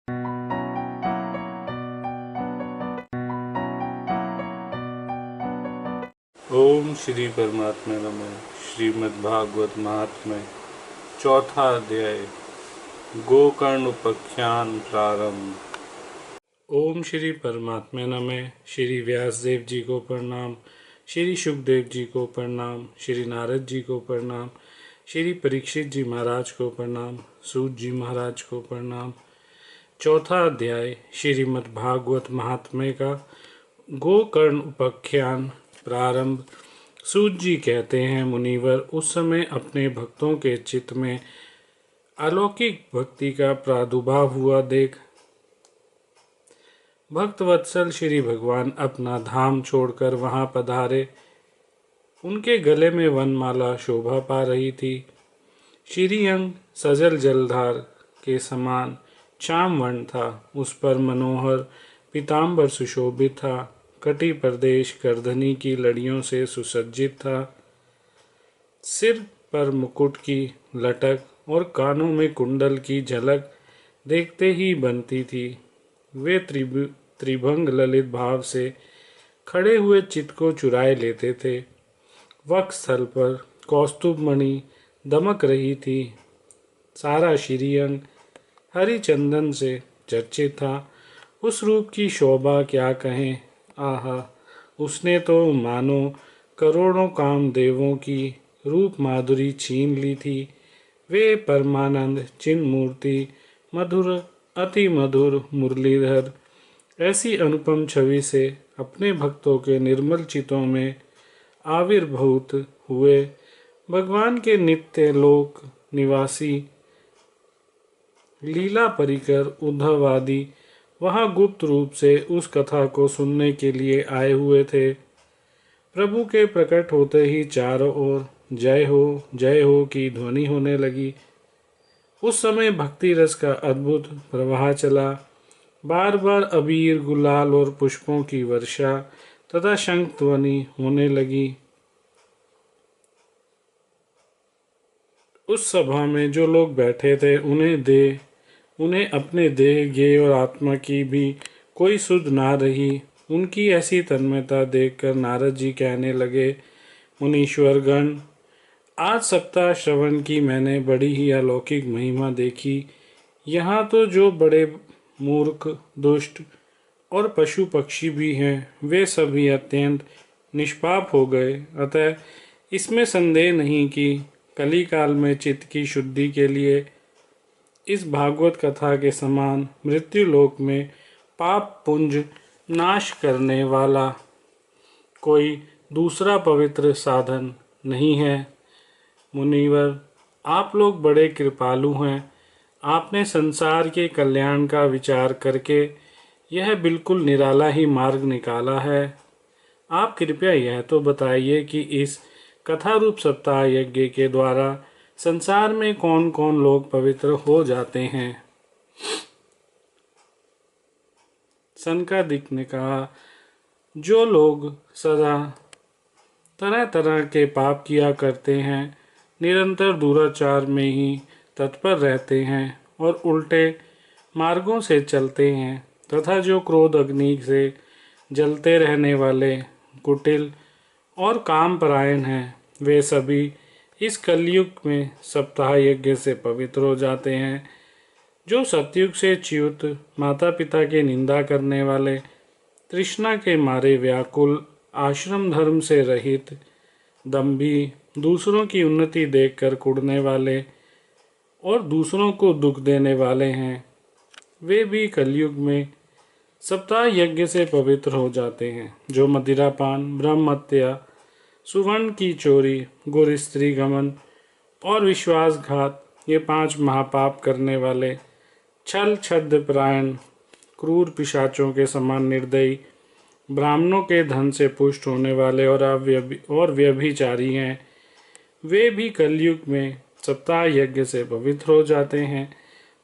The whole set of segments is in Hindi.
ओम श्री परमात्मा नमः। श्रीमद् भागवत महात्म्य चौथा अध्याय गोकर्ण उपाख्यान प्रारंभ। ओम श्री परमात्मा नमः। श्री व्यासदेव जी को प्रणाम, श्री सुखदेव जी को प्रणाम, श्री नारद जी को प्रणाम, श्री परीक्षित जी महाराज को प्रणाम, सूत जी महाराज को प्रणाम। चौथा अध्याय श्रीमद् भागवत महात्म्य का गोकर्ण उपाख्यान प्रारंभ। सूत जी कहते हैं, मुनिवर, उस समय अपने भक्तों के चित्त में अलौकिक भक्ति का प्रादुर्भाव हुआ देख भक्त वत्सल श्री भगवान अपना धाम छोड़कर वहां पधारे। उनके गले में वनमाला शोभा पा रही थी। श्रीअंग सजल जलधार के समान श्याम वर्ण था। उस पर मनोहर पीताम्बर सुशोभित था। कटी प्रदेश करधनी की लड़ियों से सुसज्जित था। सिर पर मुकुट की लटक और कानों में कुंडल की झलक देखते ही बनती थी। वे त्रिभंग ललित भाव से खड़े हुए चित्त को चुराए लेते थे। वक्षस्थल पर कौस्तुभ मणि दमक रही थी। सारा श्रीअंग हरि चंदन से चर्चित था। उस रूप की शोभा क्या कहें। आहा, उसने तो मानो करोड़ों कामदेवों की रूप माधुरी छीन ली थी। वे परमानंद चिन्ह मूर्ति, मधुर अति मधुर मुरलीधर ऐसी अनुपम छवि से अपने भक्तों के निर्मल चित्तों में आविर्भूत हुए। भगवान के नित्य लोक निवासी लीला परिकर उद्धव आदि वहां गुप्त रूप से उस कथा को सुनने के लिए आए हुए थे। प्रभु के प्रकट होते ही चारों ओर जय हो की ध्वनि होने लगी। उस समय भक्ति रस का अद्भुत प्रवाह चला। बार बार अबीर, गुलाल और पुष्पों की वर्षा तथा शंख ध्वनि होने लगी। उस सभा में जो लोग बैठे थे उन्हें अपने देह, ज्ञेय और आत्मा की भी कोई सुध ना रही। उनकी ऐसी तन्मयता देखकर नारद जी कहने लगे, मुनीश्वर गण, आज सप्ताह श्रवण की मैंने बड़ी ही अलौकिक महिमा देखी। यहाँ तो जो बड़े मूर्ख, दुष्ट और पशु पक्षी भी हैं, वे सभी अत्यंत निष्पाप हो गए। अतः इसमें संदेह नहीं कि कली काल में चित्त की शुद्धि के लिए इस भागवत कथा के समान मृत्यु लोक में पाप पुंज नाश करने वाला कोई दूसरा पवित्र साधन नहीं है। मुनिवर, आप लोग बड़े कृपालु हैं। आपने संसार के कल्याण का विचार करके यह बिल्कुल निराला ही मार्ग निकाला है। आप कृपया यह तो बताइए कि इस कथा रूप सप्ताह यज्ञ के द्वारा संसार में कौन कौन लोग पवित्र हो जाते हैं। सनकादिक ने कहा, जो लोग सदा तरह तरह के पाप किया करते हैं, निरंतर दुराचार में ही तत्पर रहते हैं और उल्टे मार्गों से चलते हैं, तथा जो क्रोध अग्नि से जलते रहने वाले कुटिल और कामपरायण हैं, वे सभी इस कलयुग में सप्ताह यज्ञ से पवित्र हो जाते हैं। जो सतयुग से च्युत, माता पिता की निंदा करने वाले, तृष्णा के मारे व्याकुल, आश्रम धर्म से रहित, दंभी, दूसरों की उन्नति देखकर कुढ़ने वाले और दूसरों को दुख देने वाले हैं, वे भी कलयुग में सप्ताह यज्ञ से पवित्र हो जाते हैं। जो मदिरापान, ब्रह्महत्या, सुवर्ण की चोरी, गुर स्त्री गमन और विश्वासघात, ये 5 महापाप करने वाले, छल छद्म परायण, क्रूर पिशाचों के समान निर्दयी, ब्राह्मणों के धन से पुष्ट होने वाले और व्यभिचारी हैं, वे भी कलयुग में सप्ताह यज्ञ से पवित्र हो जाते हैं।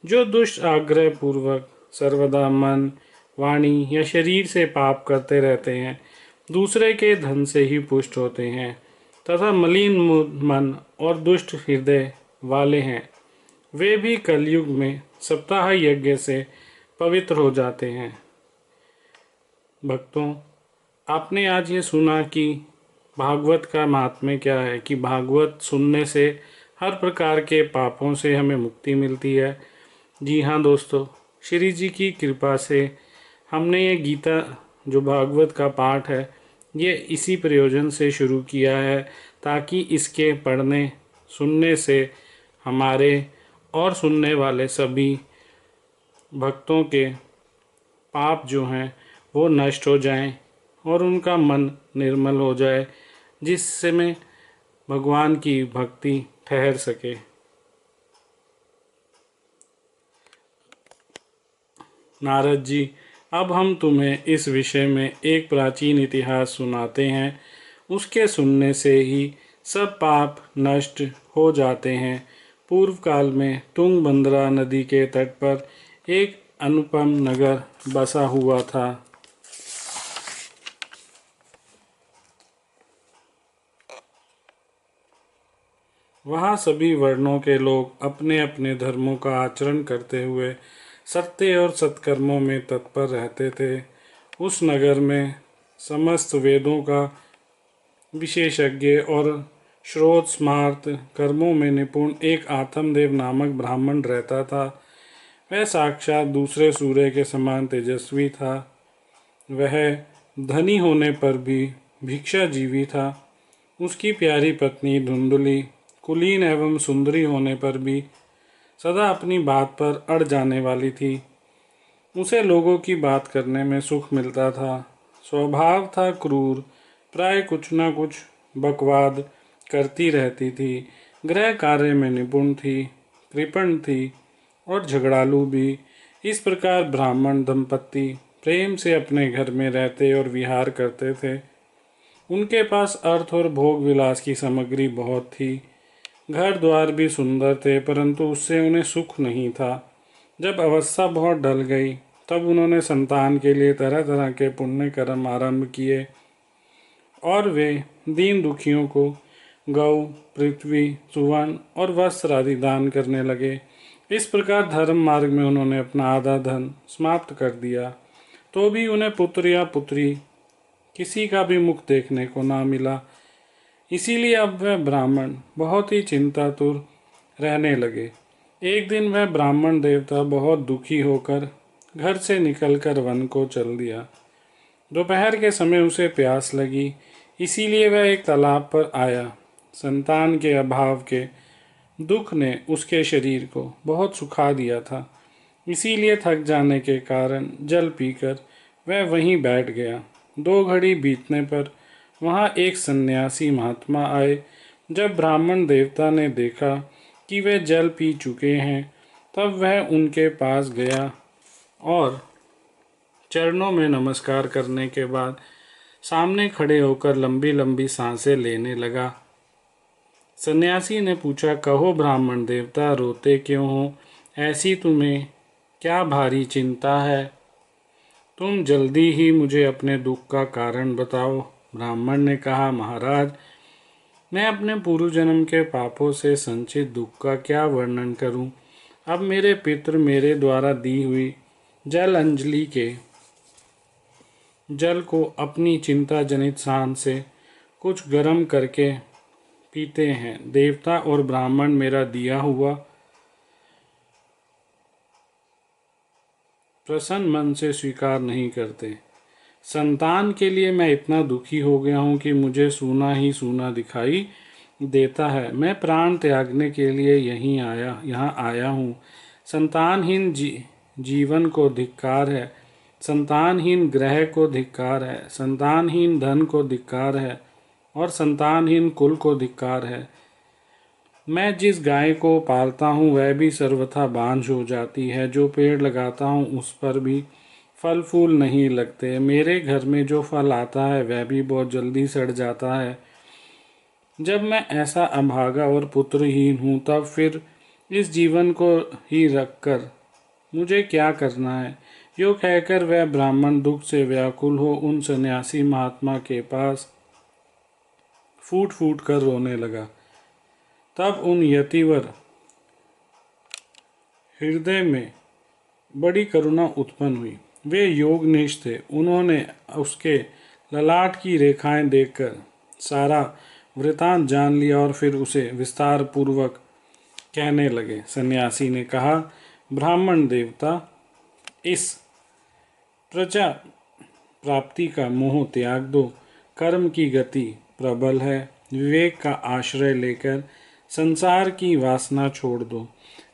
जो दुष्ट आग्रह पूर्वक सर्वदा मन, वाणी या शरीर से पाप करते रहते हैं, दूसरे के धन से ही पुष्ट होते हैं तथा मलिन मन और दुष्ट हृदय वाले हैं, वे भी कलयुग में सप्ताह यज्ञ से पवित्र हो जाते हैं। भक्तों, आपने आज ये सुना कि भागवत का महात्म्य क्या है, कि भागवत सुनने से हर प्रकार के पापों से हमें मुक्ति मिलती है। जी हाँ दोस्तों, श्री जी की कृपा से हमने ये गीता जो भागवत का पाठ है ये इसी प्रयोजन से शुरू किया है, ताकि इसके पढ़ने सुनने से हमारे और सुनने वाले सभी भक्तों के पाप जो हैं वो नष्ट हो जाएं और उनका मन निर्मल हो जाए, जिससे में भगवान की भक्ति ठहर सके। नारद जी, अब हम तुम्हें इस विषय में एक प्राचीन इतिहास सुनाते हैं। उसके सुनने से ही सब पाप नष्ट हो जाते हैं। पूर्व काल में तुंगभद्रा नदी के तट पर एक अनुपम नगर बसा हुआ था। वहाँ सभी वर्णों के लोग अपने अपने धर्मों का आचरण करते हुए सत्य और सत्कर्मों में तत्पर रहते थे। उस नगर में समस्त वेदों का विशेषज्ञ और श्रोत स्मार्त कर्मों में निपुण एक आत्मदेव नामक ब्राह्मण रहता था। वह साक्षात दूसरे सूर्य के समान तेजस्वी था। वह धनी होने पर भी भिक्षाजीवी था। उसकी प्यारी पत्नी धुंधली कुलीन एवं सुंदरी होने पर भी सदा अपनी बात पर अड़ जाने वाली थी। उसे लोगों की बात करने में सुख मिलता था। स्वभाव था क्रूर, प्राय कुछ न कुछ बकवाद करती रहती थी। गृह कार्य में निपुण थी, कृपण थी और झगड़ालू भी। इस प्रकार ब्राह्मण दंपत्ति प्रेम से अपने घर में रहते और विहार करते थे। उनके पास अर्थ और भोग विलास की सामग्री बहुत थी। घर द्वार भी सुंदर थे, परंतु उससे उन्हें सुख नहीं था। जब अवस्था बहुत ढल गई तब उन्होंने संतान के लिए तरह तरह के पुण्य कर्म आरंभ किए और वे दीन दुखियों को गौ, पृथ्वी, सुवर्ण और वस्त्र आदि दान करने लगे। इस प्रकार धर्म मार्ग में उन्होंने अपना आधा धन समाप्त कर दिया, तो भी उन्हें पुत्र या पुत्री किसी का भी मुख देखने को ना मिला। इसीलिए अब वह ब्राह्मण बहुत ही चिंतातुर रहने लगे। एक दिन वह ब्राह्मण देवता बहुत दुखी होकर घर से निकलकर वन को चल दिया। दोपहर के समय उसे प्यास लगी, इसीलिए वह एक तालाब पर आया। संतान के अभाव के दुख ने उसके शरीर को बहुत सुखा दिया था। इसीलिए थक जाने के कारण जल पीकर वह वहीं बैठ गया। 2 घड़ी बीतने पर वहाँ एक सन्यासी महात्मा आए। जब ब्राह्मण देवता ने देखा कि वे जल पी चुके हैं, तब वह उनके पास गया और चरणों में नमस्कार करने के बाद सामने खड़े होकर लंबी लंबी सांसें लेने लगा। सन्यासी ने पूछा, कहो ब्राह्मण देवता, रोते क्यों हो? ऐसी तुम्हें क्या भारी चिंता है? तुम जल्दी ही मुझे अपने दुख का कारण बताओ। ब्राह्मण ने कहा, महाराज, मैं अपने पूर्व जन्म के पापों से संचित दुख का क्या वर्णन करूं? अब मेरे पितृ मेरे द्वारा दी हुई जल अंजलि के जल को अपनी चिंता जनित शान से कुछ गर्म करके पीते हैं। देवता और ब्राह्मण मेरा दिया हुआ प्रसन्न मन से स्वीकार नहीं करते। संतान के लिए मैं इतना दुखी हो गया हूँ कि मुझे सूना ही सूना दिखाई देता है। मैं प्राण त्यागने के लिए यहाँ आया हूँ। संतानहीन जीवन को धिक्कार है। संतानहीन ग्रह को धिक्कार है। संतानहीन धन को धिक्कार है और संतानहीन कुल को धिक्कार है। मैं जिस गाय को पालता हूँ वह भी सर्वथा बांझ हो जाती है। जो पेड़ लगाता हूँ उस पर भी फल फूल नहीं लगते। मेरे घर में जो फल आता है वह भी बहुत जल्दी सड़ जाता है। जब मैं ऐसा अभागा और पुत्रहीन हूँ, तब फिर इस जीवन को ही रखकर मुझे क्या करना है? यो कहकर वह ब्राह्मण दुख से व्याकुल हो उन सन्यासी महात्मा के पास फूट फूट कर रोने लगा। तब उन यतिवर हृदय में बड़ी करुणा उत्पन्न हुई। वे योगनिष्ठ थे। उन्होंने उसके ललाट की रेखाएं देखकर सारा वृतांत जान लिया और फिर उसे विस्तार पूर्वक कहने लगे। सन्यासी ने कहा, ब्राह्मण देवता, इस प्रजा प्राप्ति का मोह त्याग दो। कर्म की गति प्रबल है। विवेक का आश्रय लेकर संसार की वासना छोड़ दो।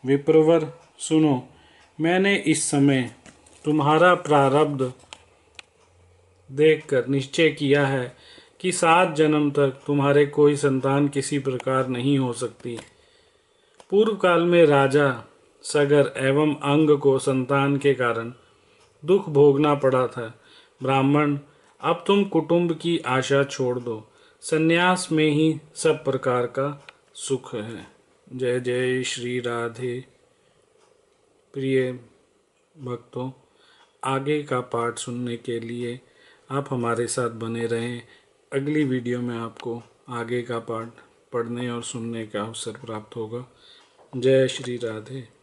विप्रवर, सुनो, मैंने इस समय तुम्हारा प्रारब्ध देखकर निश्चय किया है कि 7 जन्म तक तुम्हारे कोई संतान किसी प्रकार नहीं हो सकती। पूर्व काल में राजा सगर एवं अंग को संतान के कारण दुख भोगना पड़ा था। ब्राह्मण, अब तुम कुटुंब की आशा छोड़ दो। संन्यास में ही सब प्रकार का सुख है। जय जय श्री राधे। प्रिय भक्तों, आगे का पाठ सुनने के लिए आप हमारे साथ बने रहें। अगली वीडियो में आपको आगे का पाठ पढ़ने और सुनने का अवसर प्राप्त होगा। जय श्री राधे।